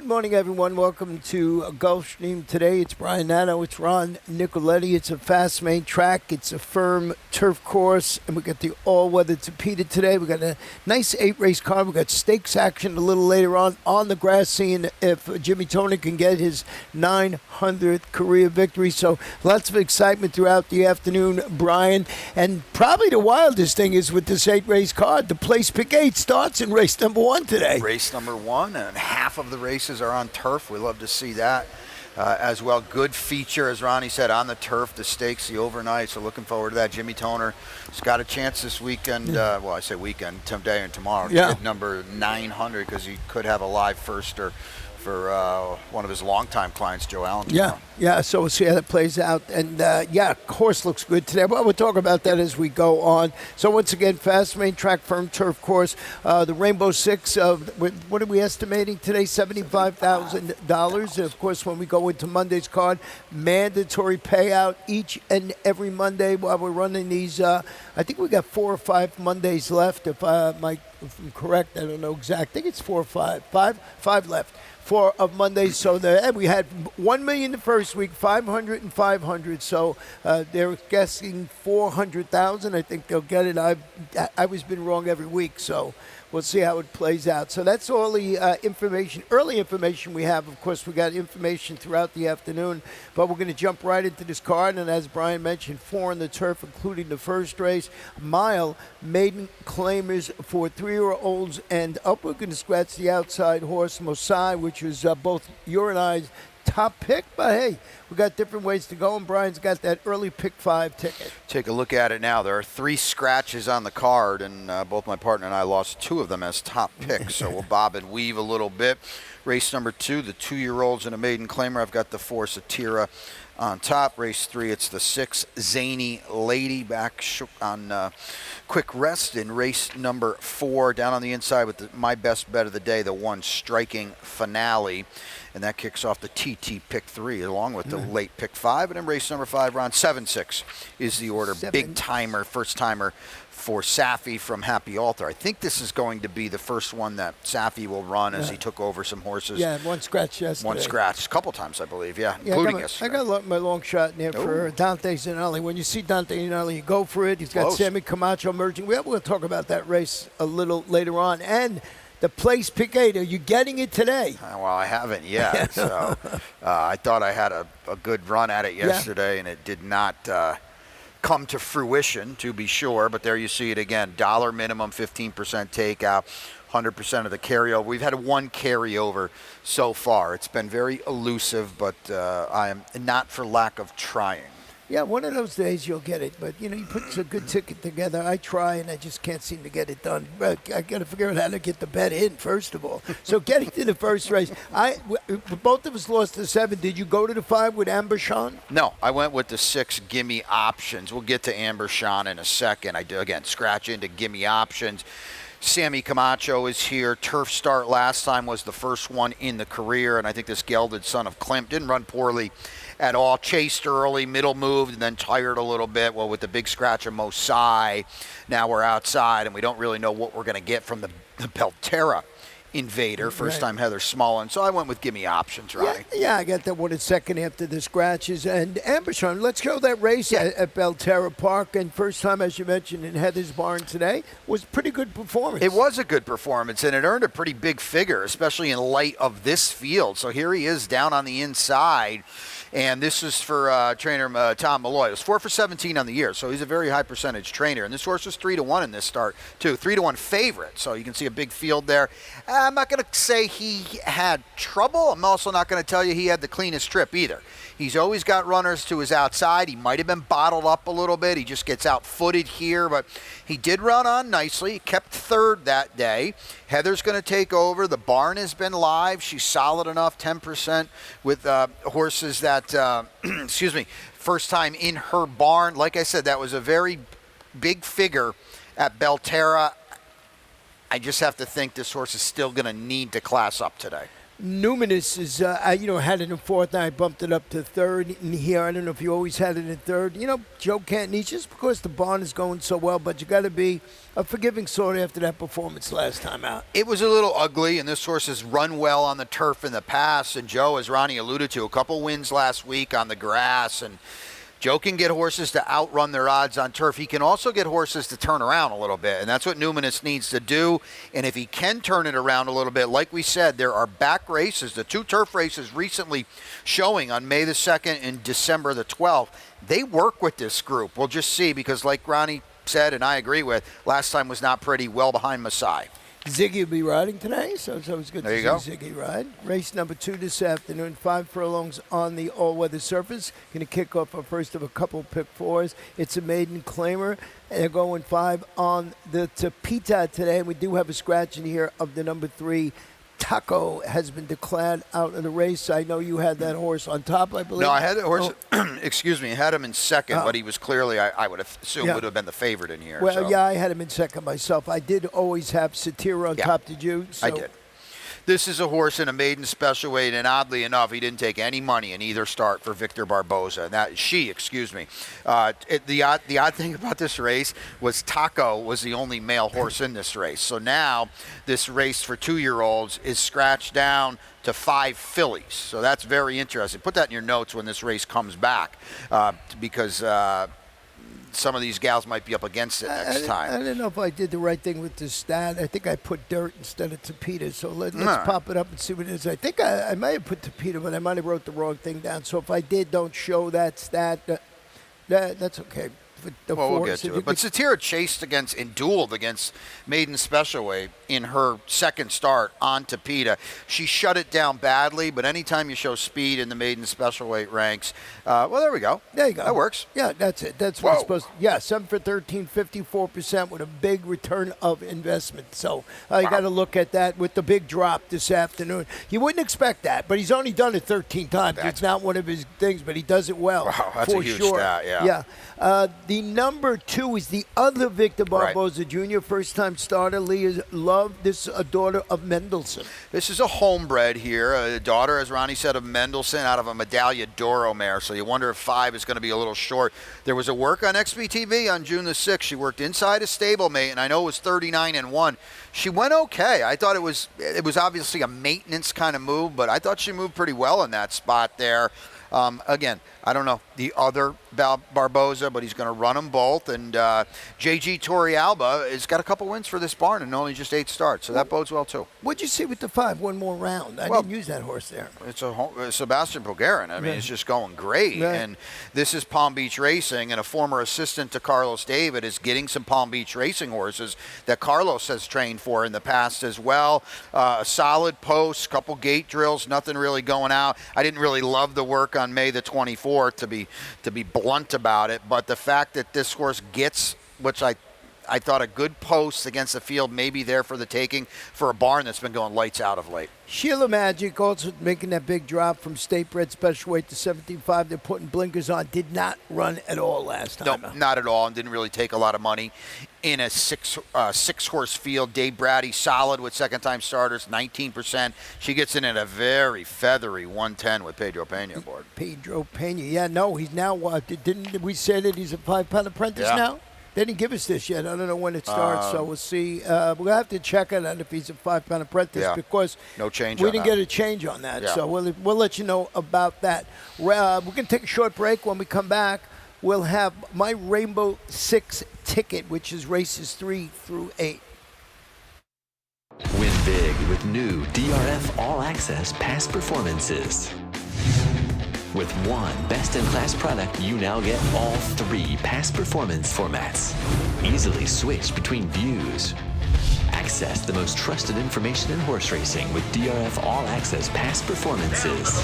morning, everyone. Welcome to Gulfstream today. It's Brian Nano. It's Ron Nicoletti. It's a fast main track. It's a firm turf course, and we got the all-weather Tapeta today. We got a nice 8-race card. We got stakes action a little later on the grass, seeing if Jimmy Tony can get his 900th career victory. So lots of excitement throughout the afternoon, Brian. And probably the wildest thing is with this 8-race card, the place pick 8 starts in race number 1 today. Race number 1, and half of the races are on turf. We love to see that as well. Good feature, as Ronnie said, on the turf, the stakes, the overnight. So looking forward to that. Jimmy Toner's got a chance this weekend. Well, I say weekend, today and tomorrow. To get number 900 because he could have a live firster for one of his longtime clients, Joe Allen. Yeah. So we'll see how that plays out. And, horse looks good today. Well, we'll talk about that as we go on. So, once again, fast main track, firm turf course. The Rainbow Six, what are we estimating today? $75,000. And, of course, when we go into Monday's card, mandatory payout each and every Monday while we're running these. I think we got 4 or 5 Mondays left. If I'm correct, I don't know exact. I think it's 4 or 5. Five left. 4 of Mondays. So we had 1 million the first week, 500 and 500. So they're guessing 400,000. I think they'll get it. I was been wrong every week. So we'll see how it plays out. So that's all the early information we have. Of course, we got information throughout the afternoon, but we're going to jump right into this card. And as Brian mentioned, 4 on the turf, including the first race, mile maiden claimers for 3-year-olds and up. We're going to scratch the outside horse, Mosai, which was both your and I's top pick, but hey, we got different ways to go, and Brian's got that early pick 5 ticket. Take a look at it now. There are 3 scratches on the card, and both my partner and I lost 2 of them as top picks, so we'll bob and weave a little bit. Race number 2, the 2-year-olds and a maiden claimer. I've got the 4, Satira, on top. Race 3, it's the 6, Zany Lady, back on quick rest. In race number 4, down on the inside with my best bet of the day, the 1, Striking Finale. And that kicks off the TT pick 3 along with the late pick 5. And in race number 5, round 7-6 is the order. Big timer, first timer for Safi from Happy Altar. I think this is going to be the first one that Safi will run as he took over some horses. Yeah, 1 scratch yesterday. 1 scratch, a couple times, I believe, including yesterday. I got my long shot in there for Dante Zanelli. When you see Dante Zanelli, you go for it. He's got Sammy Camacho merging. We're going to talk about that race a little later on. And the place pick 8, are you getting it today? Well, I haven't yet. So I thought I had a good run at it yesterday, and it did not come to fruition, to be sure. But there you see it again. $1 minimum, 15% takeout, 100% of the carryover. We've had 1 carryover so far. It's been very elusive, but I am not for lack of trying. Yeah, one of those days you'll get it. But, you put a good ticket together. I try, and I just can't seem to get it done. I got to figure out how to get the bet in, first of all. So getting to the first race, both of us lost the 7. Did you go to the 5 with Ambershawn? No, I went with the 6 Gimme Options. We'll get to Ambershawn in a second. I do, again, scratch into Gimme Options. Sammy Camacho is here. Turf start last time was the first one in the career, and I think this gelded son of Klimt didn't run poorly at all. Chased early, middle moved, and then tired a little bit. Well, with the big scratch of Mosai, now we're outside, and we don't really know what we're going to get from the Belterra Invader, first time Heather Smallin. So I went with Gimme Options, right? Yeah, I got that one in second after the scratches. And Ambershawn, let's go that race at Belterra Park. And first time, as you mentioned, in Heather's barn today, was a pretty good performance. It was a good performance, and it earned a pretty big figure, especially in light of this field. So here he is down on the inside. And this is for trainer Tom Malloy. It was 4 for 17 on the year, so he's a very high percentage trainer. And this horse was 3-1 in this start, too. 3-1 favorite, so you can see a big field there. I'm not going to say he had trouble. I'm also not going to tell you he had the cleanest trip either. He's always got runners to his outside. He might have been bottled up a little bit. He just gets out-footed here, but he did run on nicely. He kept 3rd that day. Heather's going to take over. The barn has been live. She's solid enough, 10% with horses that, first time in her barn. Like I said, that was a very big figure at Belterra. I just have to think this horse is still going to need to class up today. Numinous is, had it in fourth, and I bumped it up to third in here. I don't know if you always had it in third. Joe can't need just because the barn is going so well, but you got to be a forgiving sort after that performance last time out. It was a little ugly, and this horse has run well on the turf in the past. And Joe, as Ronnie alluded to, a couple wins last week on the grass, and Joe can get horses to outrun their odds on turf. He can also get horses to turn around a little bit, and that's what Numinous needs to do. And if he can turn it around a little bit, like we said, there are back races, the 2 turf races recently showing on May the 2nd and December the 12th. They work with this group. We'll just see, because like Ronnie said, and I agree with, last time was not pretty, well behind Masai. Ziggy will be riding today, so it's always good There to you see Ziggy ride. Race number 2 this afternoon, 5 furlongs on the all-weather surface. Going to kick off a first of a couple pick 4s. It's a maiden claimer. And they're going 5 on the Tapita today. And we do have a scratch in here of the number 3. Taco has been declared out of the race. I know you had that horse on top, I believe. No, I had the horse, excuse me, I had him in second, but he was clearly, I would have assumed, would have been the favorite in here. Well, so. yeah, I had him in second myself. I did always have Satira on top, did you? So. I did. This is a horse in a maiden special weight, and oddly enough, he didn't take any money in either start for Victor Barboza. Excuse me. The odd thing about this race was Taco was the only male horse in this race. So now this race for 2-year-olds is scratched down to 5 fillies. So that's very interesting. Put that in your notes when this race comes back, because some of these gals might be up against it next time. I don't know if I did the right thing with the stat. I think I put dirt instead of Tapita. So let's pop it up and see what it is. I think I might have put Tapita, but I might have wrote the wrong thing down. So if I did, don't show that stat. That's okay. We'll get to it. But Satira chased against and dueled against Maiden Special Weight in her second start on Tapita. She shut it down badly, but anytime you show speed in the Maiden Special Weight ranks, well, there we go. There you go. That works. Yeah, that's it. That's what it's supposed to. Yeah, 7 for 13, 54% with a big return of investment. So you got to look at that with the big drop this afternoon. You wouldn't expect that, but he's only done it 13 times. It's not one of his things, but he does it well. Wow, that's for a huge sure. stat, yeah. The number 2 is the other Victor Barboza Jr., first-time starter. Leah Love. This is a daughter of Mendelssohn. This is a homebred here, a daughter, as Ronnie said, of Mendelssohn out of a Medaglia d'Oro mare. So you wonder if 5 is going to be a little short. There was a work on XBTV on June the 6th. She worked inside a stablemate, and I know it was 39-1. She went okay. I thought it was obviously a maintenance kind of move, but I thought she moved pretty well in that spot there. Again, I don't know the other Barboza, but he's going to run them both. And JG Torrealba has got a couple wins for this barn and only just 8 starts, so that bodes well too. What'd you see with the 5? One more round. I didn't use that horse there. It's a Sebastian Bulgarin. I mean, it's just going great. Right. And this is Palm Beach Racing, and a former assistant to Carlos David is getting some Palm Beach Racing horses that Carlos has trained for in the past as well. A solid post, couple gate drills, nothing really going out. I didn't really love the work on May the 24th, to be blunt about it, but the fact that this horse gets, which I thought a good post against the field, maybe there for the taking for a barn that's been going lights out of late. Sheila Magic also making that big drop from state bred special weight to 17.5. They're putting blinkers on. Did not run at all last time. No, not at all, and didn't really take a lot of money in a six-horse field. Dave Brady solid with second-time starters, 19%. She gets in at a very feathery 110 with Pedro Pena aboard. Pedro Pena, yeah, no, he's now what? Didn't we say that he's a 5-pound apprentice now? They didn't give us this yet. I don't know when it starts, so we'll see. We'll have to check on that if he's a 5-pound apprentice because no change. We didn't get a change on that, so we'll let you know about that. We're going to take a short break. When we come back, we'll have my Rainbow 6 ticket, which is races 3 through 8. Win big with new DRF All Access past performances. With one best-in-class product, you now get all 3 past performance formats. Easily switch between views. Access the most trusted information in horse racing with DRF All Access past performances.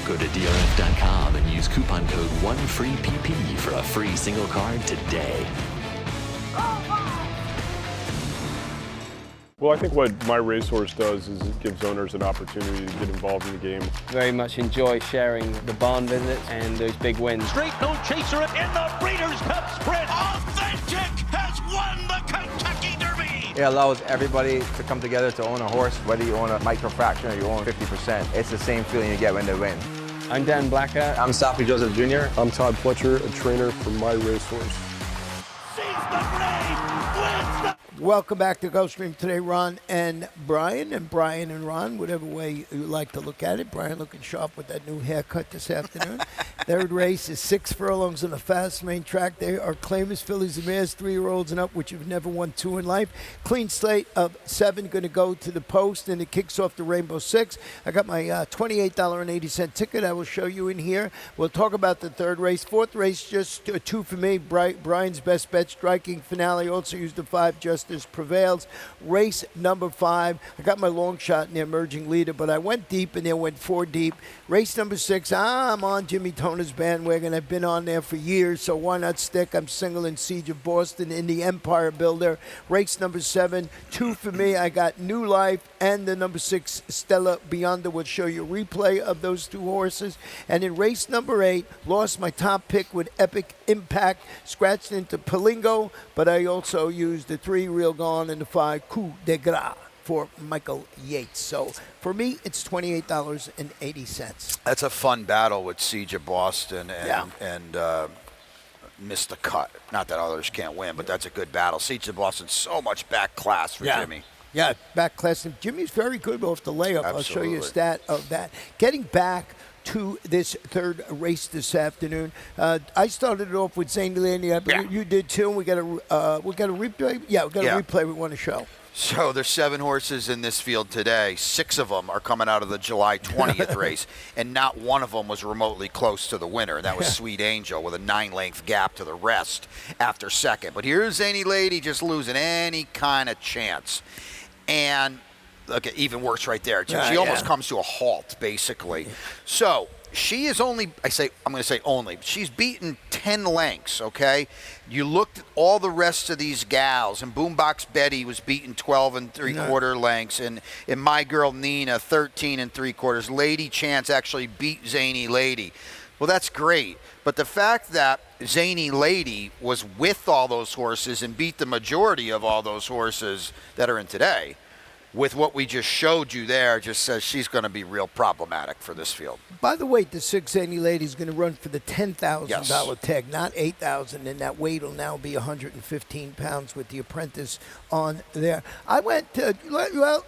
Go to DRF.com and use coupon code 1FREEPP for a free single card today. Well, I think what My Racehorse does is it gives owners an opportunity to get involved in the game. Very much enjoy sharing the barn visits and those big wins. Straight no chaser in the Breeders' Cup Sprint. Authentic has won the Kentucky Derby. It allows everybody to come together to own a horse, whether you own a microfraction or you own 50%. It's the same feeling you get when they win. I'm Dan Blacker. I'm Safi Joseph Jr. I'm Todd Fletcher, a trainer for My Racehorse. Welcome back to Gulfstream today, Ron and Brian and Ron, whatever way you like to look at it. Brian looking sharp with that new haircut this afternoon. Third race is 6 furlongs on the fast main track. They are claimers, fillies, and mares, 3-year-olds and up, which have never won 2 in life. Clean slate of 7 going to go to the post, and it kicks off the Rainbow 6. I got my $28.80 ticket I will show you in here. We'll talk about the third race. Fourth race, just 2 for me. Brian's best bet, striking finale. Also used the 5 Justice Prevails. Race number 5. I got my long shot in the emerging leader, but I went deep and then went 4 deep. Race number 6, I'm on Jimmy Toner's bandwagon. I've been on there for years, so why not stick? I'm single in Siege of Boston in the Empire Builder. Race number 7, 2 for me. I got New Life and the number 6, Stella Beyonda. Will show you a replay of those 2 horses. And in race number 8, lost my top pick with Epic Impact, scratched into Palingo, but I also used the 3 Real Gone and the 5 Coup de Grace for Michael Yates. So for me, it's $28.80. That's a fun battle with Siege of Boston and missed the cut. Not that others can't win, but that's a good battle. Siege of Boston, so much back class for Jimmy. Yeah, back class. And Jimmy's very good off the layup. Absolutely. I'll show you a stat of that. Getting back to this third race this afternoon, I started it off with Zany Landy. I believe you did too. We got a replay. Yeah, we got a replay we want to show. So there's 7 horses in this field today. 6 of them are coming out of the July 20th race, and not one of them was remotely close to the winner, and that was Sweet Angel with a 9-length gap to the rest after second. But here's Zany Lady just losing any kind of chance. And look, even worse right there. She almost comes to a halt, basically. So she is only, I'm going to say only, she's beaten 10 lengths, okay? You looked at all the rest of these gals, and Boombox Betty was beaten 12 3/4 lengths, and My Girl Nina 13 3/4. Lady Chance actually beat Zany Lady. Well, that's great, but the fact that Zany Lady was with all those horses and beat the majority of all those horses that are in today, with what we just showed you there, just says she's going to be real problematic for this field. By the way, the 6 Zany Lady is going to run for the $10,000 tag, not $8,000, and that weight will now be 115 pounds with the apprentice on there. I went to,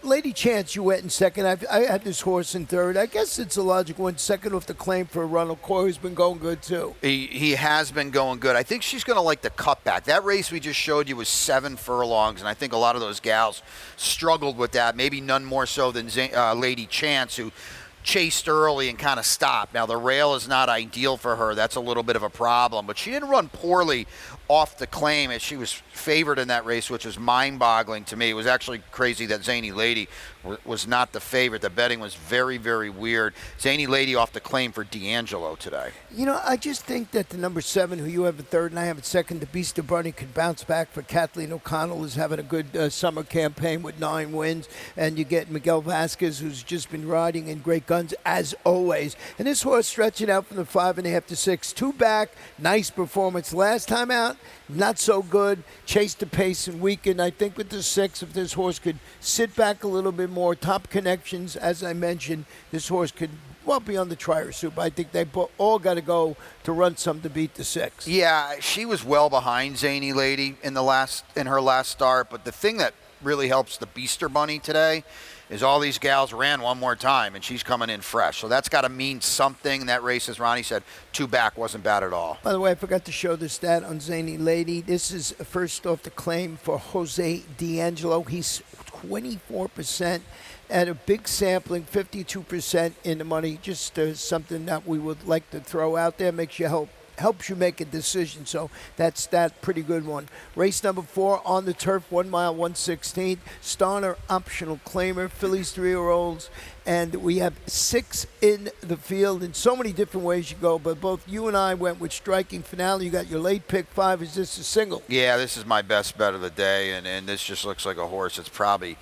Lady Chance, you went in second. I had this horse in third. I guess it's a logical one. Second off the claim for Ronald Coy, who's been going good too. He has been going good. I think she's going to like the cutback. That race we just showed you was 7 furlongs, and I think a lot of those gals struggled with that, maybe none more so than Lady Chance, who chased early and kind of stopped. Now, the rail is not ideal for her. That's a little bit of a problem. But she didn't run poorly off the claim, as she was favored in that race, which was mind-boggling to me. It was actually crazy that Zany Lady was not the favorite. The betting was very, very weird. Zany Lady off the claim for D'Angelo today. You know, I just think that the number 7, who you have at third and I have at second, the Beast of Bunny, could bounce back for Kathleen O'Connell, who's having a good summer campaign with 9 wins. And you get Miguel Vasquez, who's just been riding in great guns, as always. And this horse stretching out from the 5.5 to 6. 2 back, nice performance. Last time out, not so good. Chased the pace and weakened. I think with the 6, if this horse could sit back a little bit more, top connections, as I mentioned, this horse could be on the Trier Soup. I think they all got to go to run some to beat the 6. Yeah, she was well behind Zany Lady in her last start, but the thing that really helps the Beaster Bunny today is all these gals ran one more time, and she's coming in fresh. So that's got to mean something. That race, as Ronnie said, 2 back wasn't bad at all. By the way, I forgot to show the stat on Zany Lady. This is first off the claim for Jose D'Angelo. He's 24% at a big sampling, 52% in the money. Just something that we would like to throw out there. Helps you make a decision, so that's that pretty good one. Race number 4 on the turf, 1 mile, 1/16. Starner optional claimer, fillies 3-year-olds, and we have 6 in the field. In so many different ways you go, but both you and I went with striking finale. You got your late pick 5. Is this a single? Yeah, this is my best bet of the day, and this just looks like a horse that's probably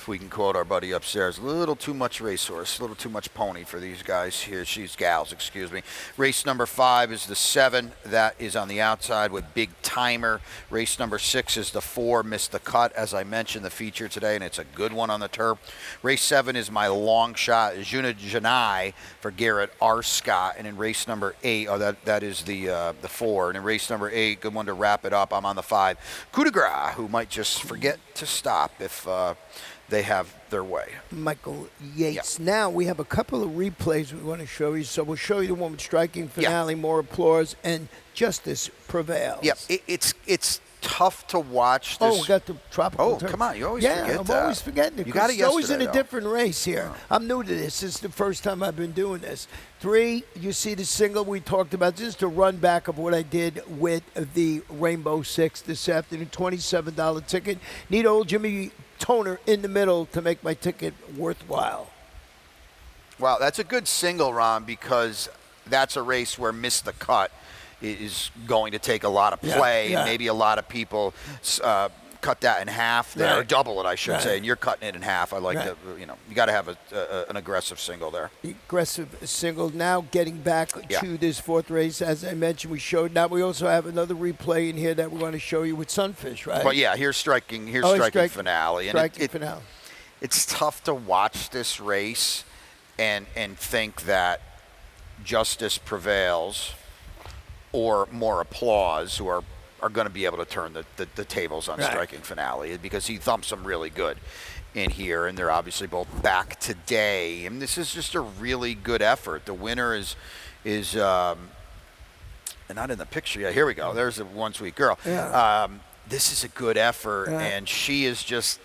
we can quote our buddy upstairs, a little too much racehorse, a little too much pony for these guys here. She's gals, excuse me. Race number 5 is the 7. That is on the outside with Big Timer. Race number 6 is the 4, Missed the Cut, as I mentioned, the feature today, and it's a good one on the turf. Race 7 is my long shot, Juna Janai for Garrett R. Scott. And in race number 8, that is the 4. And in race number 8, good one to wrap it up, I'm on the 5. Coup de grace, who might just forget to stop if they have their way. Michael Yates. Now we have a couple of replays we want to show you. So we'll show you the one with striking finale, more applause, and justice prevails. Yep, it's tough to watch this. Oh, we got the tropical. Oh, come on, you always forget that. I'm always forgetting it. You got it It's always in yesterday, a though. different race here. I'm new to this. This is the first time I've been doing this. 3, you see the single we talked about. This is the run back of what I did with the Rainbow 6 this afternoon. $27 ticket. Need old Jimmy Toner in the middle to make my ticket worthwhile. Wow, that's a good single, Ron, because that's a race where Miss the Cut is going to take a lot of play. Yeah. Maybe a lot of people cut that in half there, or double it, I should say, and you're cutting it in half. I like that. You got to have an aggressive single there. Aggressive single. Now getting back to this 4th race, as I mentioned, we showed. Now we also have another replay in here that we're going to show you with Sunfish, right? But yeah, here's striking finale. Striking finale. It's tough to watch this race and think that justice prevails or more applause, who are going to be able to turn the tables on striking finale, because he thumps them really good in here, and they're obviously both back today. And this is just a really good effort. The winner is not in the picture yet. Here we go. There's the One Sweet Girl. Yeah. This is a good effort, and she is just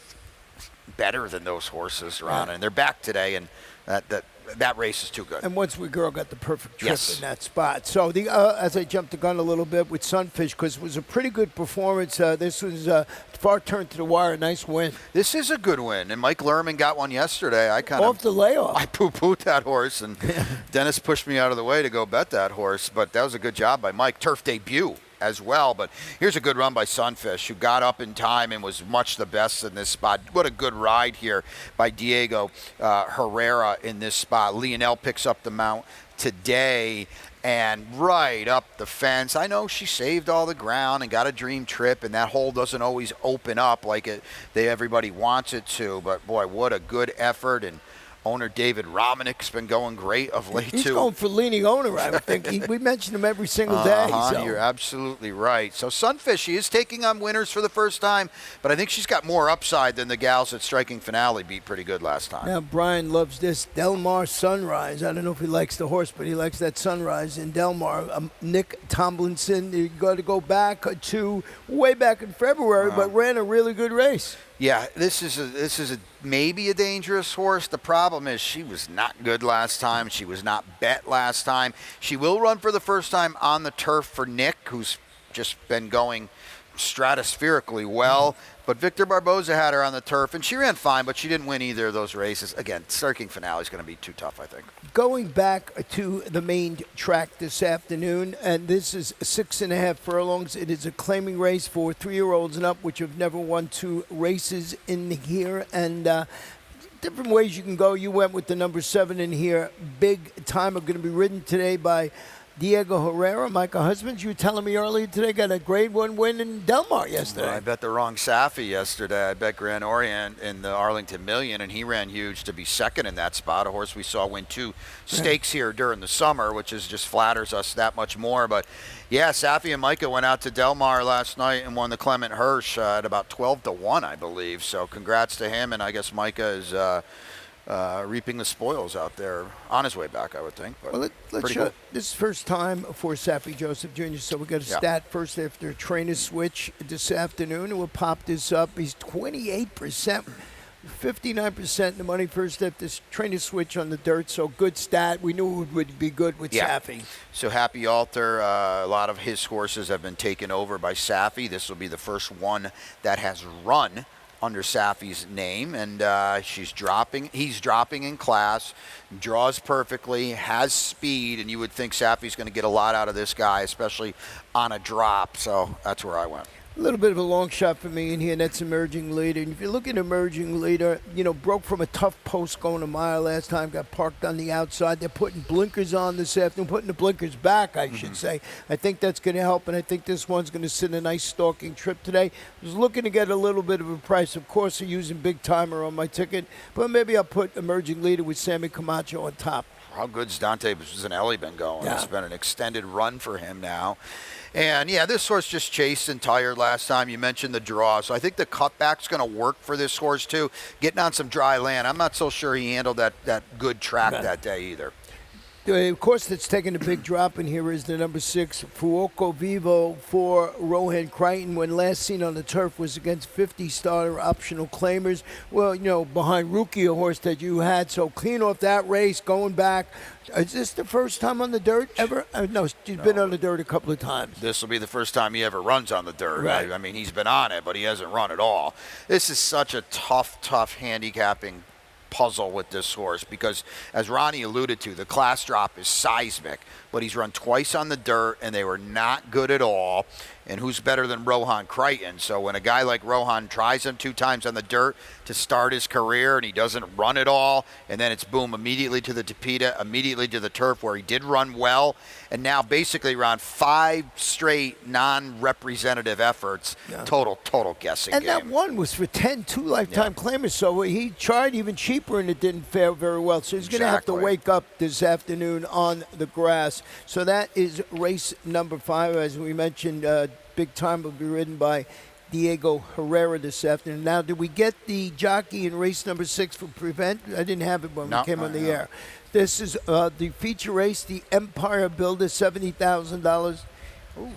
better than those horses, Ron. And they're back today, and that race is too good. And Once We Girl got the perfect trip in that spot. So as I jumped the gun a little bit with Sunfish, because it was a pretty good performance. This was far turn to the wire, nice win. This is a good win, and Mike Lerman got one yesterday. I Off the layoff. I poo-pooed that horse, and Dennis pushed me out of the way to go bet that horse, but that was a good job by Mike. Turf debut as well, but here's a good run by Sunfish, who got up in time and was much the best in this spot. What a good ride here by Diego Herrera in this spot. Lionel picks up the mount today and right up the fence. I know she saved all the ground and got a dream trip, and that hole doesn't always open up like everybody wants it to, but boy, what a good effort. And owner David Romanik's been going great of late, He's too. going for leading owner, I would think. We mention him every single day. So. You're absolutely right. So Sunfish, she is taking on winners for the first time, but I think she's got more upside than the gals at Striking Finale beat pretty good last time. Now, Brian loves this Del Mar Sunrise. I don't know if he likes the horse, but he likes that sunrise in Del Mar. Nick Tomlinson, you got to go back to way back in February, but ran a really good race. Yeah, this is maybe a dangerous horse. The problem is she was not good last time. She was not bet last time. She will run for the first time on the turf for Nick, who's just been going stratospherically well. But Victor Barboza had her on the turf, and she ran fine, but she didn't win either of those races. Again, Striking Finale is going to be too tough, I think. Going back to the main track this afternoon, and this is 6.5 furlongs. It is a claiming race for 3-year-olds and up, which have never won 2 races in here. And different ways you can go. You went with the number 7 in here. Big Time are going to be ridden today by Diego Herrera. Michael Husbands, you were telling me earlier today, got a grade 1 win in Del Mar yesterday. Well, I bet the wrong Safi yesterday. I bet Grand Orient in the Arlington Million, and he ran huge to be second in that spot. A horse we saw win 2 stakes here during the summer, which is just flatters us that much more. But yeah, Safi and Micah went out to Del Mar last night and won the Clement Hirsch at about 12-1, I believe. So congrats to him, and I guess Micah is reaping the spoils out there on his way back, I would think. But well, let's show. Cool. This is first time for Safi Joseph Jr., so we got a stat first after a trainer switch this afternoon, and we'll pop this up. He's 28%, 59% in the money first after this trainer switch on the dirt, so good stat. We knew it would be good with Safi. So Happy Alter, a lot of his horses have been taken over by Safi. This will be the first one that has run under Safi's name, and he's dropping in class, draws perfectly, has speed, and you would think Safi's going to get a lot out of this guy, especially on a drop. So that's where I went. A little bit of a long shot for me in here, and that's Emerging Leader. And if you look at Emerging Leader, broke from a tough post going a mile last time, got parked on the outside. They're putting blinkers on this afternoon, putting the blinkers back, I should say. I think that's going to help, and I think this one's going to sit a nice stalking trip today. I was looking to get a little bit of a price. Of course, I'm using Big Timer on my ticket, but maybe I'll put Emerging Leader with Sammy Camacho on top. How good's Dante Buzzanelli been going? Yeah. It's been an extended run for him now. And, yeah, this horse just chased and tired last time. You mentioned the draw. So I think the cutback's going to work for this horse, too. Getting on some dry land. I'm not so sure he handled that good track that day either. Of course, that's taking a big drop in here is the number 6, Fuoco Vivo for Rohan Crichton, when last seen on the turf was against 50 starter optional claimers. Well, behind Rookie, a horse that you had. So clean off that race, going back. Is this the first time on the dirt ever? No, he's been on the dirt a couple of times. This will be the first time he ever runs on the dirt. Right. I mean, he's been on it, but he hasn't run at all. This is such a tough handicapping puzzle with this horse because, as Ronnie alluded to, the class drop is seismic, but he's run twice on the dirt, and they were not good at all. And who's better than Rohan Crichton? So when a guy like Rohan tries him 2 times on the dirt to start his career and he doesn't run at all, and then it's boom, immediately to the Tapeta, immediately to the turf where he did run well, and now basically around 5 straight non-representative efforts, total guessing And game. that one was for 10, 2 lifetime claimers, so he tried even cheaper and it didn't fare very well. So he's going to have to wake up this afternoon on the grass. So that is race number 5, as we mentioned. Big Time will be ridden by Diego Herrera this afternoon. Now, did we get the jockey in race number 6 for Prevent? I didn't have it when we came on the air. This is the feature race, the Empire Builder, $70,000.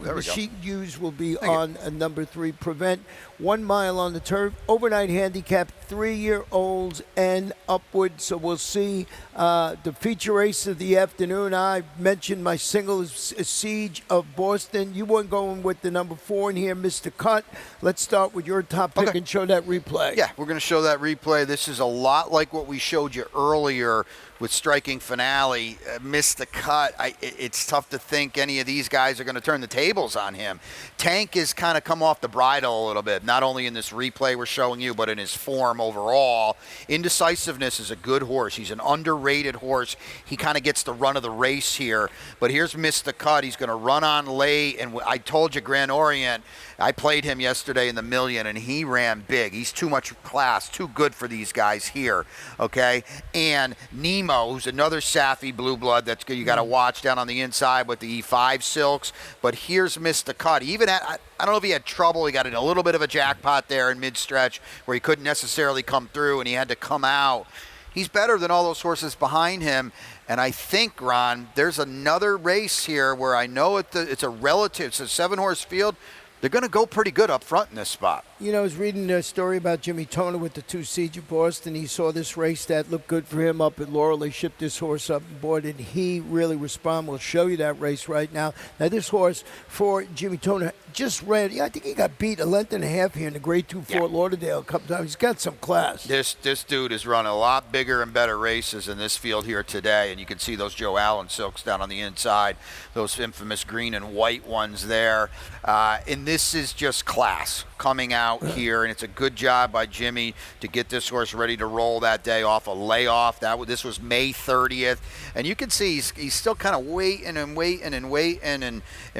The sheet used will be on number 3, Prevent. 1 mile on the turf, overnight handicap, 3-year-olds and upward. So we'll see the feature race of the afternoon. I mentioned my single is Siege of Boston. You weren't going with the number 4 in here, Mr. Cut. Let's start with your top pick and show that replay. Yeah, we're going to show that replay. This is a lot like what we showed you earlier with Striking Finale. Missed the cut. It's tough to think any of these guys are going to turn the tables on him. Tank has kind of come off the bridle a little bit, not only in this replay we're showing you, but in his form overall. Indecisiveness is a good horse. He's an underrated horse. He kind of gets the run of the race here. But here's Mr. Cut. He's going to run on late. And I told you, Grand Orient, I played him yesterday in the Million, and he ran big. He's too much class, too good for these guys here, okay? And Nemo, who's another sappy blue blood that you got to watch down on the inside with the E5 silks. But here's Mr. Cut. He even had, I don't know if he had trouble. He got in a little bit of a jackpot there in mid-stretch where he couldn't necessarily come through, and he had to come out. He's better than all those horses behind him. And I think, Ron, there's another race here where I know it's a 7-horse field. They're going to go pretty good up front in this spot. I was reading a story about Jimmy Toner with the 2 Siege of Boston. He saw this race that looked good for him up at Laurel. They shipped this horse up aboard, and he really responded. We'll show you that race right now. Now, this horse for Jimmy Toner just ran. I think he got beat 1.5 lengths here in the Grade 2 Fort Lauderdale a couple times. He's got some class. This dude is running a lot bigger and better races in this field here today, and you can see those Joe Allen silks down on the inside, those infamous green and white ones there. And this is just class coming out here, and it's a good job by Jimmy to get this horse ready to roll that day off a layoff. This was May 30th, and you can see he's still kind of waiting, and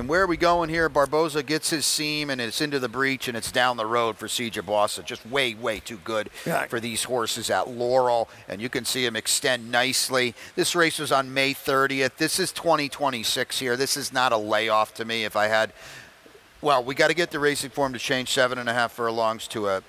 where are we going here? Barboza gets his seam, and it's into the breach, and it's down the road for Siege of Boston. Just way too good for these horses at Laurel, and you can see him extend nicely. This race was on May 30th. This is 2026 here. This is not a layoff to me. If I had, well, we got to get the racing form to change 7.5 furlongs to a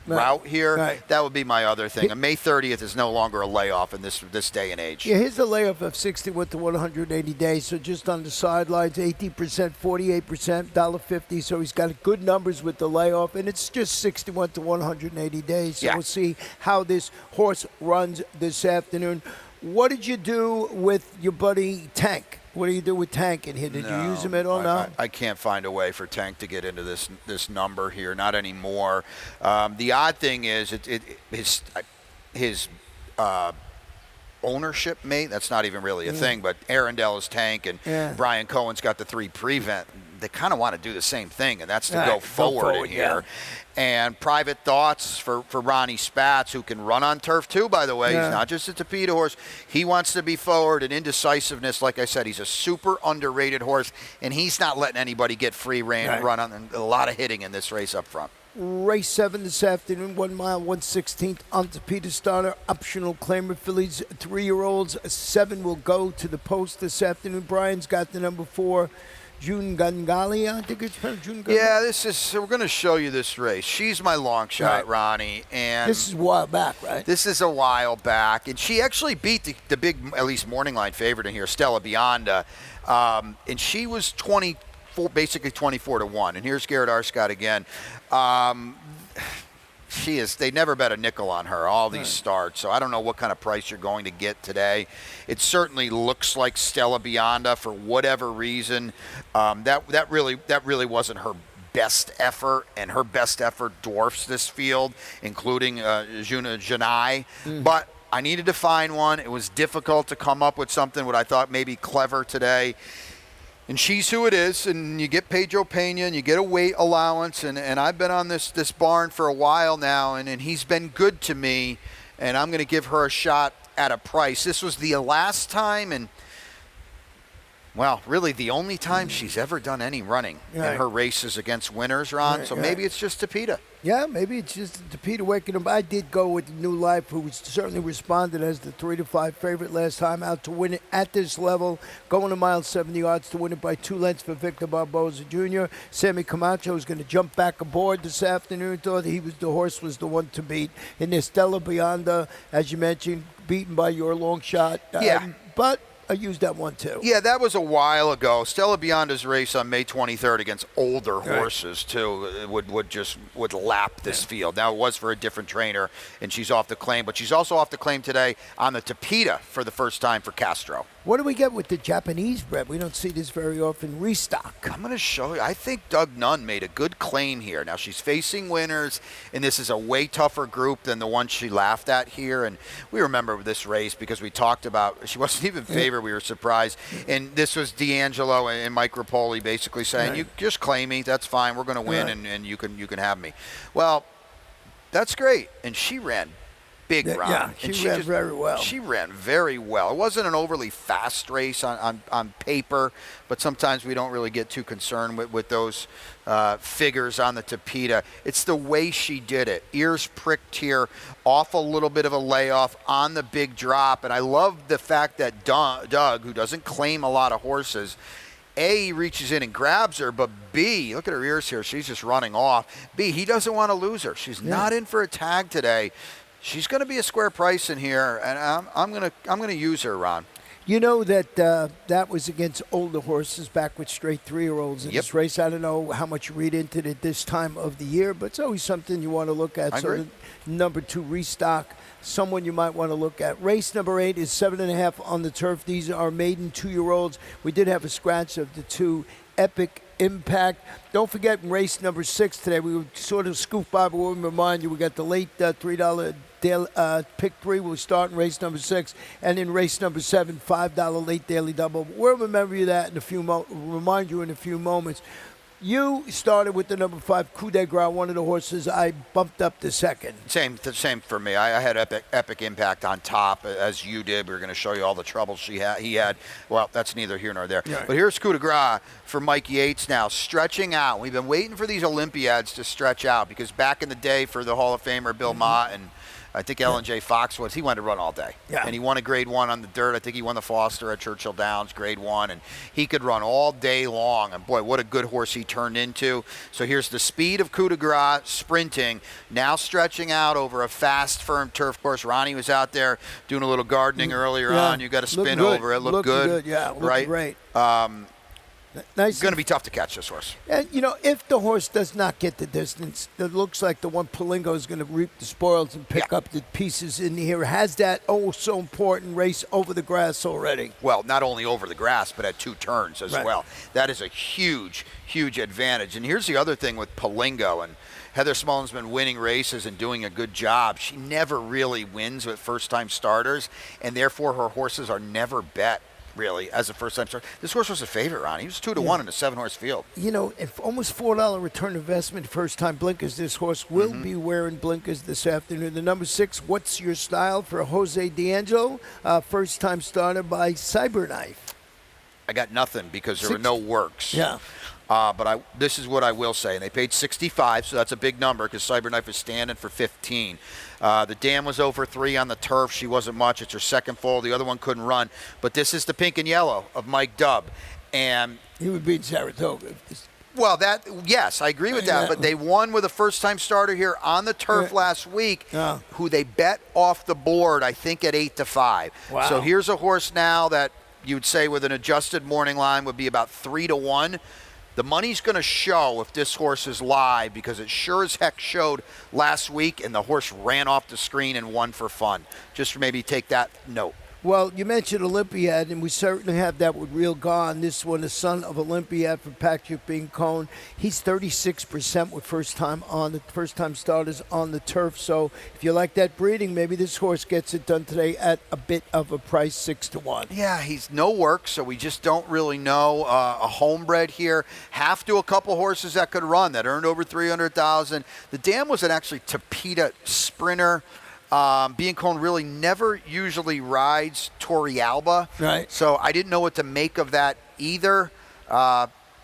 route here. Right. That would be my other thing. And May 30th is no longer a layoff in this day and age. Yeah, here's a layoff of 61 to 180 days. So just on the sidelines, 18%, 48%, $1.50. So he's got good numbers with the layoff, and it's just 61 to 180 days. So we'll see how this horse runs this afternoon. What did you do with your buddy Tank? What do you do with Tank in here? Did you use him at all? No, I can't find a way for Tank to get into this number here. Not anymore. The odd thing is his ownership mate. That's not even really a thing. But Arundel is Tank, and Brian Cohen's got the 3 Prevent. they kind of want to do the same thing, and that's to All go right, forward in here. And private thoughts for Ronnie Spatz, who can run on turf too, by the way. Yeah. He's not just a Tapeta horse. He wants to be forward, and indecisiveness, like I said, he's a super underrated horse, and he's not letting anybody get free rein and run on, and a lot of hitting in this race up front. Race 7 this afternoon, 1 mile, 1/16th on Tapeta starter. Optional claimer fillies, 3-year-olds. 7 will go to the post this afternoon. Brian's got the number 4. June Gangalia, I think it's June Gangalia. Yeah, we're going to show you this race. She's my long shot, Ronnie. And this is a while back, right? This is a while back. And she actually beat the big, at least morning line favorite in here, Stella Bionda. And she was 24, basically 24-1. And here's Garrett Arscott again. They never bet a nickel on her, all these starts. So I don't know what kind of price you're going to get today. It certainly looks like Stella Bionda for whatever reason. That really wasn't her best effort, and her best effort dwarfs this field, including Juna Janai. But I needed to find one. It was difficult to come up with something what I thought maybe clever today. And she's who it is, and you get Pedro Pena, and you get a weight allowance, and I've been on this barn for a while now, and he's been good to me, and I'm going to give her a shot at a price. This was the last time, and, well, really the only time she's ever done any running in her races against winners, Ron, so maybe it's just Tapeta. Yeah, maybe it's just Tapeta waking up. I did go with New Life, who certainly responded as the 3-5 favorite last time out to win it at this level, going a mile 70 odds to win it by 2 lengths for Victor Barboza Jr. Sammy Camacho is going to jump back aboard this afternoon. Thought the horse was the one to beat. In this Stella Bionda, as you mentioned, beaten by your long shot. But I used that one too. Yeah, that was a while ago. Stella Bionda's race on May 23rd against older horses too would lap this field. Now it was for a different trainer, and she's off the claim, but she's also off the claim today on the Tapeta for the first time for Castro. What do we get with the Japanese bred? We don't see this very often. Restock. I'm going to show you. I think Doug Nunn made a good claim here. Now, she's facing winners, and this is a way tougher group than the one she laughed at here. And we remember this race because we talked about, she wasn't even favored. We were surprised. And this was D'Angelo and Mike Rapoli basically saying, you just claim me. That's fine. We're going to win, and you can have me. Well, that's great. And she ran big run. Yeah, she ran very well. She ran very well. It wasn't an overly fast race on paper, but sometimes we don't really get too concerned with those figures on the Tapeta. It's the way she did it. Ears pricked here, off a little bit of a layoff on the big drop. And I love the fact that Doug, who doesn't claim a lot of horses, A, he reaches in and grabs her, but B, look at her ears here. She's just running off. B, he doesn't want to lose her. She's not in for a tag today. She's going to be a square price in here, and I'm going to use her, Ron. You know that that was against older horses back with straight 3-year-olds in this race. I don't know how much you read into it at this time of the year, but it's always something you want to look at. I agree. The number 2 restock, someone you might want to look at. Race number 8 is 7.5 on the turf. These are maiden 2-year-olds. We did have a scratch of the 2 Epic Impact. Don't forget race number 6 today. We would sort of scoop by, but we'll remind you we got the late $3 pick 3 will start in race number 6, and in race number 7, $5 late daily double. We'll remember you that in a few remind you in a few moments. You started with the number 5 Coup de Grace, one of the horses I bumped up to second. Same for me. I had Epic Impact on top, as you did. We were going to show you all the troubles he had. Well, that's neither here nor there. Right. But here's Coup de Grace for Mike Yates now, stretching out. We've been waiting for these Olympiads to stretch out because back in the day for the Hall of Famer Bill Mott and I think Ellen J. Foxwoods, he wanted to run all day. Yeah. And he won a grade 1 on the dirt. I think he won the Foster at Churchill Downs, grade 1. And he could run all day long. And, boy, what a good horse he turned into. So here's the speed of Coup de Grace, sprinting, now stretching out over a fast, firm turf course. Ronnie was out there doing a little gardening earlier on. You got to spin over it. Looked good. Yeah, looked right? great. It's going to be tough to catch this horse. And, if the horse does not get the distance, it looks like the one Palingo is going to reap the spoils and pick up the pieces in here. Has that so important race over the grass already? Well, not only over the grass, but at 2 turns as well. That is a huge, huge advantage. And here's the other thing with Palingo, and Heather Smullen's been winning races and doing a good job. She never really wins with first-time starters, and therefore her horses are never bet. really, as a first-time starter. This horse was a favorite, Ron. He was 2-1 in a 7-horse field. You know, if almost $4 return investment, first-time blinkers. This horse will be wearing blinkers this afternoon. The number 6, What's Your Style, for Jose D'Angelo, first-time starter by Cyberknife. I got nothing because there were no works. Yeah. But this is what I will say. And they paid 65, so that's a big number because Cyberknife is standing for 15. The dam was over 3 on the turf. She wasn't much. It's her second foal. The other one couldn't run. But this is the pink and yellow of Mike Dubb. And He would beat Saratoga. well, yes, I agree with that. Yeah. But they won with a first-time starter here on the turf last week, who they bet off the board, I think, at 8-5. Wow. So here's a horse now that you would say with an adjusted morning line would be about 3-1. The money's going to show if this horse is live because it sure as heck showed last week, and the horse ran off the screen and won for fun. Just maybe take that note. Well, you mentioned Olympiad, and we certainly have that with Real Gone. This one, the son of Olympiad for Patrick Bincone. He's 36% with first-time starters on the turf. So if you like that breeding, maybe this horse gets it done today at a bit of a price, 6-1. Yeah, he's no work, so we just don't really know. A homebred here. Have to a couple horses that could run that earned over $300,000. The dam was an actually Tapeta sprinter. Biancone really never usually rides Torrealba. Right. So I didn't know what to make of that either.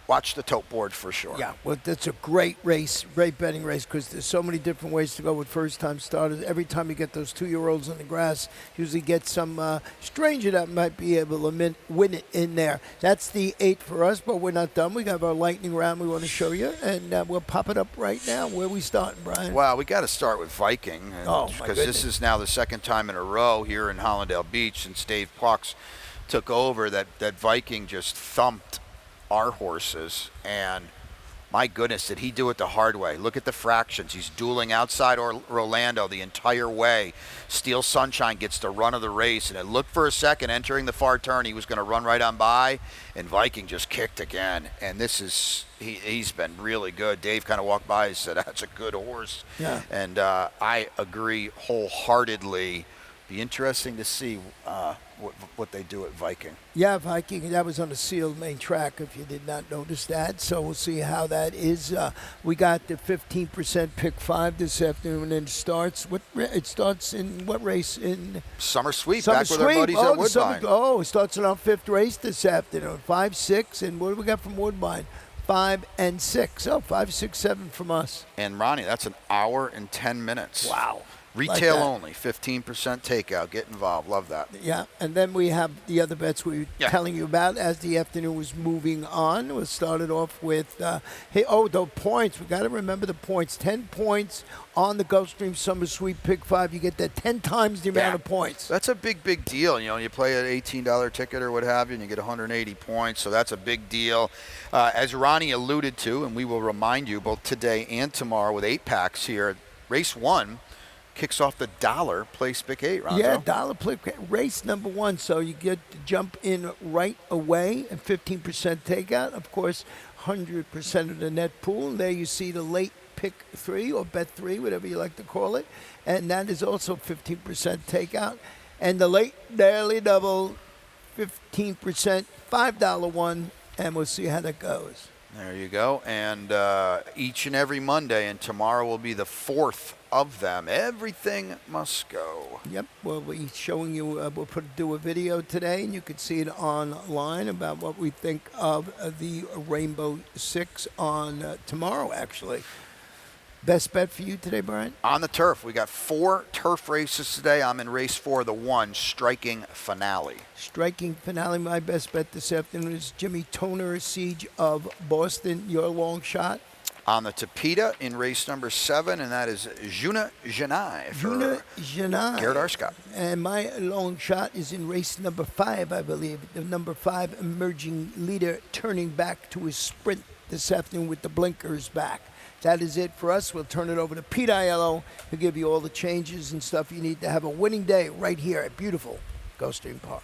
Watch the tote board for sure. Yeah, well, that's a great race, great betting race, because there's so many different ways to go with first-time starters. Every time you get those 2-year-olds on the grass, usually get some stranger that might be able to win it in there. That's the 8 for us, but we're not done. We have our lightning round we want to show you, and we'll pop it up right now. Where are we starting, Brian? Well, we got to start with Viking. Oh, my because goodness. this is now the second time in a row here in Hollandale Beach since Dave Pucks took over that Viking just thumped our horses, and my goodness, did he do it the hard way. Look at the fractions. He's dueling outside Rolando the entire way. Steel Sunshine gets the run of the race, and it looked for a second entering the far turn he was going to run right on by, and Viking just kicked again. And this is he's been really good. Dave kind of walked by and said, that's a good horse. Yeah. And I agree wholeheartedly. Be interesting to see what they do at Viking. Yeah, Viking, that was on the sealed main track, if you did not notice that. So we'll see how that is. We got the 15% pick 5 this afternoon, and it starts in what race? In Summer Sweep, Summer back with our buddies at Woodbine. It starts in our 5th race this afternoon. 5, 6, and what do we got from Woodbine? 5 and 6. Oh, 5, 6, 7 from us. And Ronnie, that's an hour and 10 minutes. Wow. Retail Like that. only, 15% takeout. Get involved. Love that. Yeah, and then we have the other bets we were telling you about as the afternoon was moving on. We started off with, the points. We got to remember the points. 10 points on the Gulfstream Summer Sweep Pick 5. You get that 10 times the amount of points. That's a big deal. You know, you play an $18 ticket or what have you, and you get 180 points, so that's a big deal. As Ronnie alluded to, and we will remind you both today and tomorrow with 8-packs here, race 1 kicks off the dollar place pick 8, Ronzo. Yeah, dollar play race number 1. So you get to jump in right away and 15% takeout. Of course, 100% of the net pool. And there you see the late pick 3 or bet 3, whatever you like to call it. And that is also 15% takeout. And the late daily double, 15%, $5 one. And we'll see how that goes. There you go. And each and every Monday, and tomorrow will be the 4th of them. Everything must go. Yep. We'll be showing you, we'll do a video today, and you can see it online about what we think of the Rainbow 6 on tomorrow, actually. Best bet for you today, Brian? On the turf, we got 4 turf races today. I'm in race 4, the 1, Striking Finale. Striking Finale, my best bet this afternoon is Jimmy Toner, Siege of Boston, your long shot. On the Tapeta in race number 7, and that is Juna Janai for Garrett Arscott. And my long shot is in race number 5, I believe. The number 5 emerging leader turning back to his sprint this afternoon with the blinkers back. That is it for us. We'll turn it over to Pete Aiello. He'll give you all the changes and stuff you need to have a winning day right here at beautiful Gulfstream Park.